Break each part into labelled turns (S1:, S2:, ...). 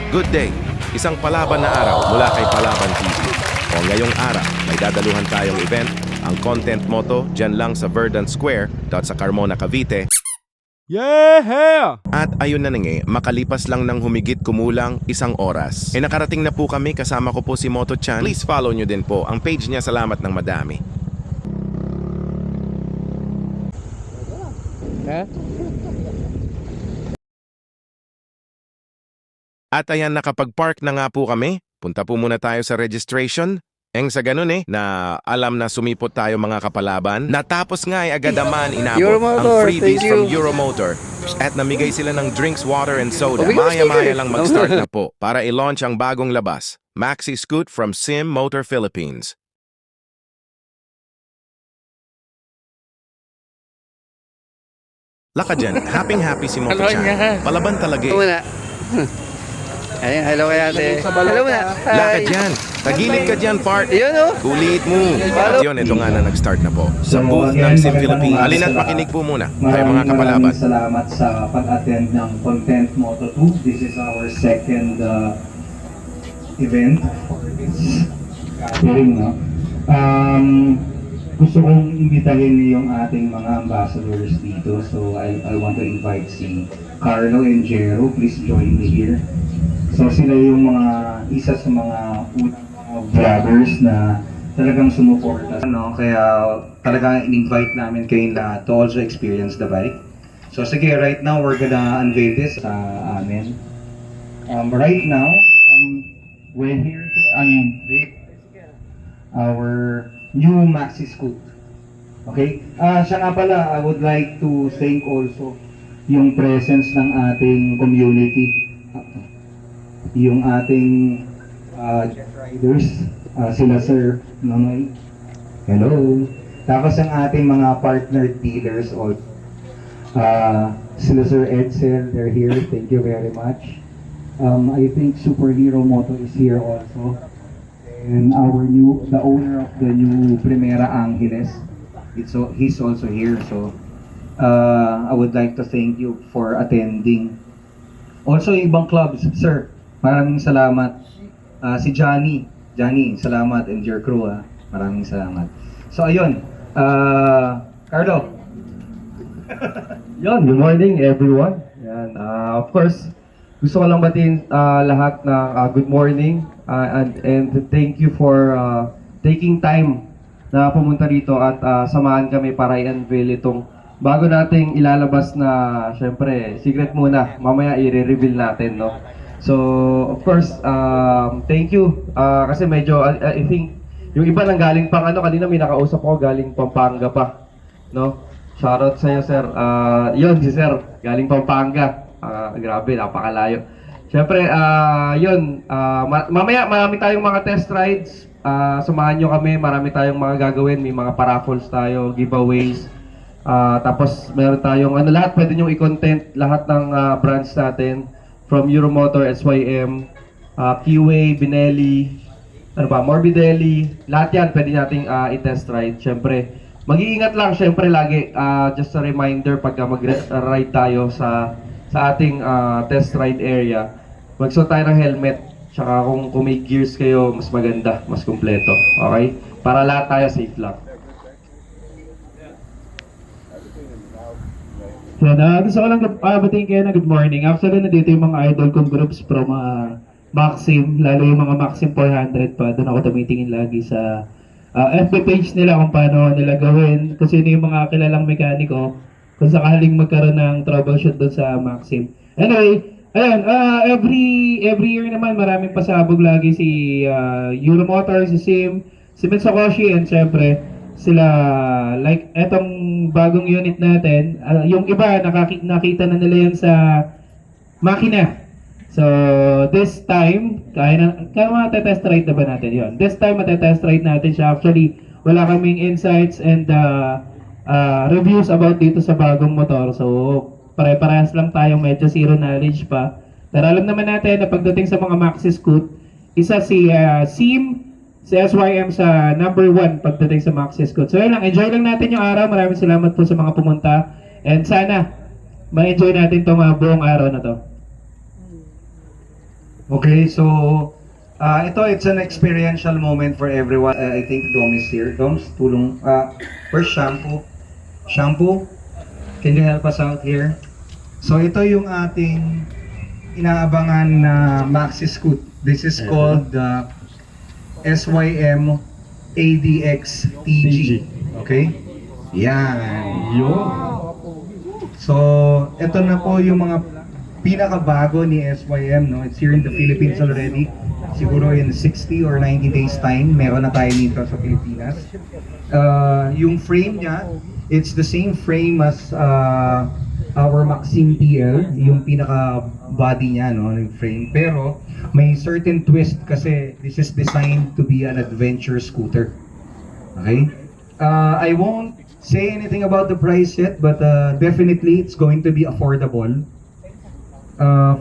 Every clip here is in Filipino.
S1: Good day! Isang palaban na araw mula kay Palaban TV. O ngayong araw, may dadaluhan tayong event, ang Content Moto, dyan lang sa Verdant Square, sa Carmona, Cavite.
S2: Yeah!
S1: At ayun na nga, makalipas lang ng humigit kumulang 1 oras. Nakarating na po kami, kasama ko po si Moto-chan. Please follow nyo din po ang page niya, salamat ng madami. At ayan, nakapag-park na nga po kami. Punta po muna tayo sa registration. Sa ganun na alam na sumipot tayo mga kapalaban. Natapos nga agad naman inabot ang
S3: Euromotor,
S1: freebies
S3: thank you.
S1: from Euromotor. At namigay sila ng drinks, water, and soda. Maya-maya lang mag-start na po para i-launch ang bagong labas. Maxi Scoot from Sim Motor Philippines. Laka dyan, happy si Moto-chan. Palaban talaga
S3: Hello muna. Ayun, hello kay ate. Hello muna.
S1: Laka dyan, tagilid ka dyan, part.
S3: Yun o.
S1: Kulit mo. At yun, ito nga na nag-start na po. Sa booth ng Sim Philippines. Alin at makinig po muna kayo mga kapalaban.
S4: Maraming salamat sa pag-attend ng Content Moto 2. This is our second event for this gathering. No? Gusto kong imbitahin yung ating mga ambassadors dito. So I want to invite si Carlo and Jero. Please join me here. So sila yung isa sa mga vloggers na talagang sumuporta. No? Kaya talagang in-invite namin kayong lahat to also experience the bike. So sige, right now we're gonna unveil this sa amin. Right now, we're here to unveil our new Maxi Scoot. Okay? Siya nga pala, I would like to thank also yung presence ng ating community. Yung ating jet riders, sila Sir Nonoy. Hello. Tapos ang ating mga partner dealers also. Sila Sir Edsel, they're here. Thank you very much. I think Superhero Moto is here also. And the owner of the new Primera Angeles, he's also here. So I would like to thank you for attending. Also yung ibang clubs, sir, maraming salamat. Si Johnny, salamat, and your crew, maraming salamat. So ayun, Carlo.
S5: Good morning everyone. Yan, of course, gusto ko lang batiin lahat na good morning and thank you for taking time na pumunta dito at samahan kami para i-unveil itong bago nating ilalabas na, syempre, secret muna. Mamaya i-reveal natin, no? So, of course, thank you. Kasi medyo, I think, yung iba nang galing pang kanina may nakausap ko, galing Pampanga pa, no? Shoutout sa'yo, sir. Yun, si sir, galing Pampanga. Grabe, napakalayo. Syempre, mamaya marami tayong mga test rides. Samahan nyo kami, marami tayong mga gagawin. May mga paraffles tayo, giveaways. Tapos meron tayong lahat pwede nyo i-content lahat ng brands natin from Euromotor, SYM, Kiway, Binelli, Morbidelli, lahat yan pwede nating i-test ride. Syempre, mag-iingat lang syempre lagi, just a reminder pagka mag-ride tayo sa ating test ride area, magsuot tayo ng helmet, tsaka kung may gears kayo, mas maganda, mas kumpleto, okay? Para lahat tayo safe lang.
S6: Yan, gusto ko lang batiin kayo na good morning. Actually, nandito yung mga idol kong groups from Maxim, lalo yung mga Maxim 400 pa. Doon ako tumitingin lagi sa FB page nila kung paano nila gawin. Kasi yun yung mga kilalang mekaniko kung sakaling magkaroon ng troubleshoot doon sa Maxim. Anyway, ayun, every year naman maraming pasabog lagi si Euromotor, si Sim, si Mitsukoshi, and syempre sila, like etong bagong unit natin, yung iba nakita na nila yan sa makina. So this time, kaya matetest ride na ba natin yon? This time matetest ride natin siya. Actually, wala kaming insights and reviews about dito sa bagong motor. So pare-parehas lang tayong medyo zero knowledge pa. Pero alam naman natin na pagdating sa mga Maxi Scoot, isa si Sim, si SYM sa number 1 pagdating sa Maxi Scoot. So yun lang, enjoy lang natin yung araw. Maraming salamat po sa mga pumunta. And sana, ma-enjoy natin itong buong araw na to.
S4: Okay, so it's an experiential moment for everyone. I think Dom is here. Dom, tulong. First, shampoo. Shampoo, can you help us out here? So ito yung ating inaabangan na Maxi Scoot. This is called the SYM ADX TG. Okay? Yan. So, ito na po yung mga pinakabago ni SYM, no? It's here in the Philippines already. Siguro in 60 or 90 days time, meron na tayo dito sa Pilipinas. Yung frame niya, it's the same frame as our Maxim PL, yung pinaka body niya, no, yung frame. Pero may certain twist kasi this is designed to be an adventure scooter. Okay? I won't say anything about the price yet, but definitely it's going to be affordable.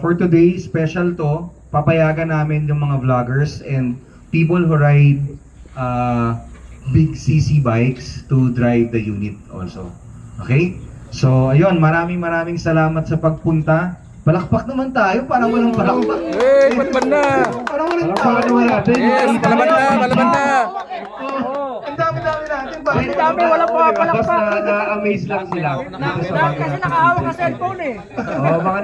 S4: For today, special to, papayagan namin yung mga vloggers and people who ride big CC bikes to drive the unit also. Okay? So, ayun, maraming salamat sa pagpunta. Palakpak naman tayo, parang walang palakpak.
S2: Hey, palaban na!
S4: Parang walang
S6: Palakpakan naman natin.
S2: Yes, palaban na!
S4: Ang dami-dami natin.
S7: Ang dami, wala pa
S6: Basta na-amaze lang sila.
S7: Kasi nakahawak sa cellphone eh.
S6: Mga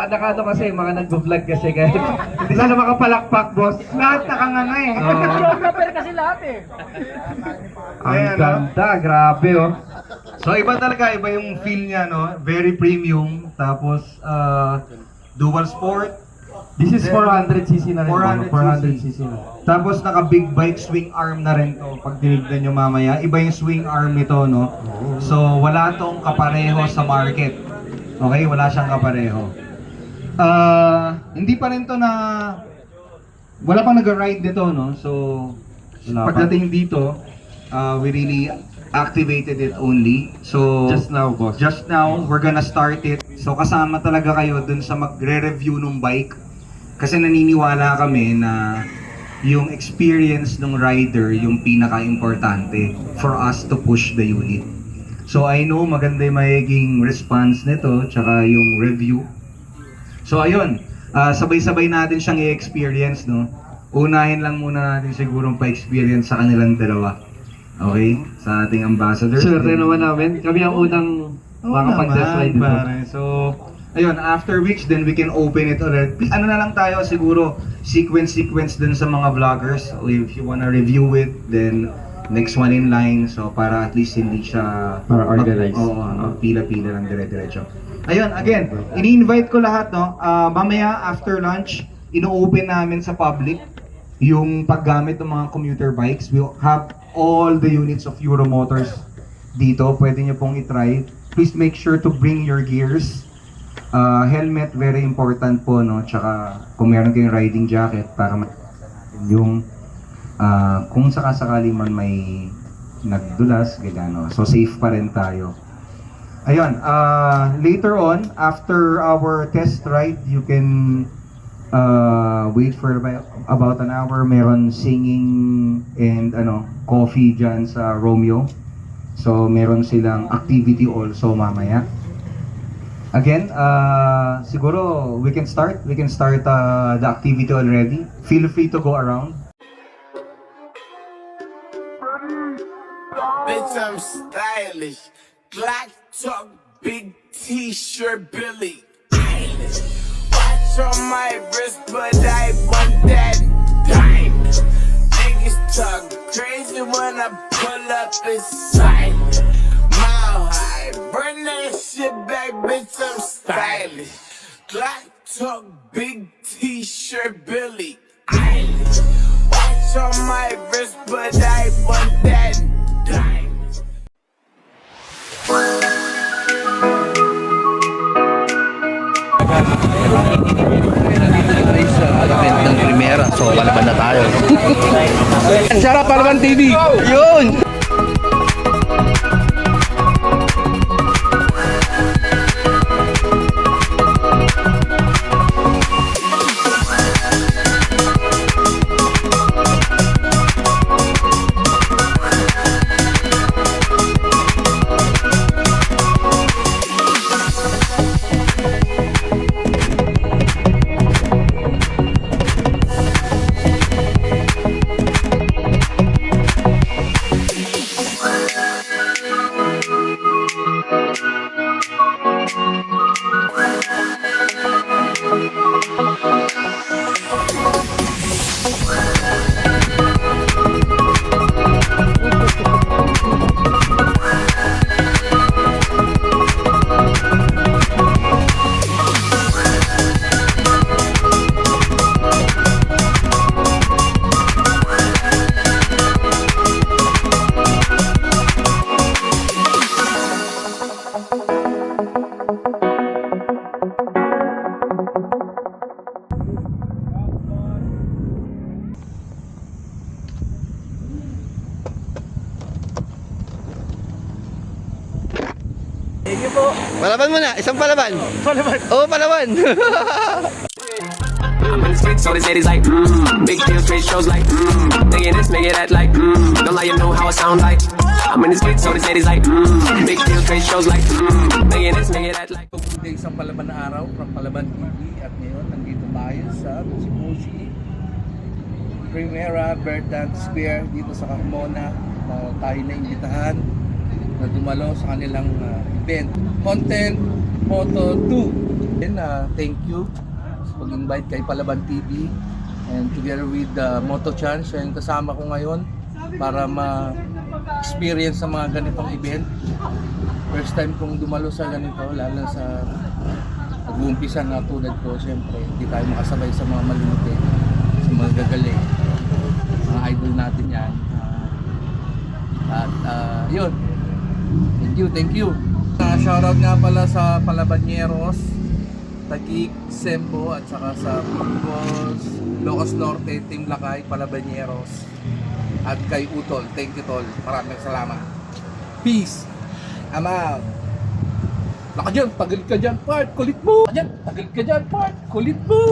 S6: naka-ano kasi, mga nag-vlog kasi. Kaya hindi sila makapalakpak, boss.
S4: Lahat nakanganga eh.
S7: Photographer kasi lahat eh.
S6: Ang ganda, grabe oh.
S4: So iba talaga, iba yung feel niya, no? Very premium. Tapos, dual sport.
S6: This is 400cc na rin.
S4: 400cc.
S6: na.
S4: Tapos naka big bike swing arm na rin to. Pag tinignan nyo mamaya, iba yung swing arm nito, no? So wala tong kapareho sa market. Okay, wala siyang kapareho. Hindi pa rin to na wala pang nag-ride nito, no? So pagdating dito, we really activated it only. So
S6: Just now, boss.
S4: just now, we're gonna start it. So kasama talaga kayo dun sa magre-review ng bike. Kasi naniniwala kami na yung experience ng rider yung pinaka-importante for us to push the unit. So I know maganda yung magiging response nito, tsaka yung review. So ayun, sabay-sabay natin siyang i-experience, no? Unahin lang muna natin sigurong pa-experience sa kanilang dalawa. Okay? Sa ating ambassador.
S6: Swerte naman namin. Kami ang unang makapag-test ride dito.
S4: So, ayun, after which, then we can open it ulit. Ano na lang tayo, siguro, sequence dun sa mga vloggers. If you wanna review it, then next one in line. So, para at least hindi siya...
S6: Para organized.
S4: Pila-pila lang dire-diretso. Ayun, again, ini-invite ko lahat, no? Mamaya, after lunch, ino-open namin sa public yung paggamit ng mga commuter bikes. We'll have all the units of Euromotors dito. Pwede nyo pong itry. Please make sure to bring your gears. Helmet, very important po, no? Tsaka kung meron kayong riding jacket para yung kung sakasakali man may nagdulas, gano'n. So safe pa rin tayo. Ayun, later on, after our test ride, you can wait for about an hour. Meron singing and coffee dyan sa Romeo. So meron silang activity also mamaya. Again, siguro we can start the activity already. Feel free to go around.
S8: Bitch, I'm stylish. Glock talk, big t-shirt, Billy Eilish. Watch on my wrist, but I want that diamond. Niggas talk crazy when I pull up inside. Mile high, burn that shit back, bitch, I'm stylish. Glock talk, big t-shirt, Billy Eilish. Watch on my wrist, but I want that diamond.
S3: Ng primera, so palaban na tayo.
S2: Sarap Palaban TV!
S3: Yun! Palaban muna, isang palaban. Palaban. Oo, palaban.
S8: I'm in the streets, so they say it's like, big deal, straight shows like, making this, making that like, don't lie, you know how it sound like. I'm in the streets, so they say it's like, big deal, straight shows like, making this, making that like.
S2: Today, isang Palaban na araw from Palaban TV at ngayon nandito tayo sa Music Primera Verdant Spear dito sa Carmona. Tayo na imbitahan na dumalo sa kanilang event. Content Moto 2. And thank you sa pag-invite kay Palaban TV and together with Moto Chan, siya yung kasama ko ngayon para ma-experience sa mga ganitong event. First time kong dumalo sa ganito, lalo sa nag-uumpisa na tulad ko, siyempre hindi tayo makasabay sa mga malulupit, sa mga gagaling, mga idol natin yan. Yun, thank you. Shoutout nga pala sa Palabaneros, Taguig, Sembo at saka sa Burgos, Locos Norte, Team Lakay, Palabaneros at kay Utol. Thank you tol, maraming salamat. Peace. I'm out. Naka dyan, tagal ka dyan part, kulit mo. Dyan, tagal ka dyan part, kulit mo.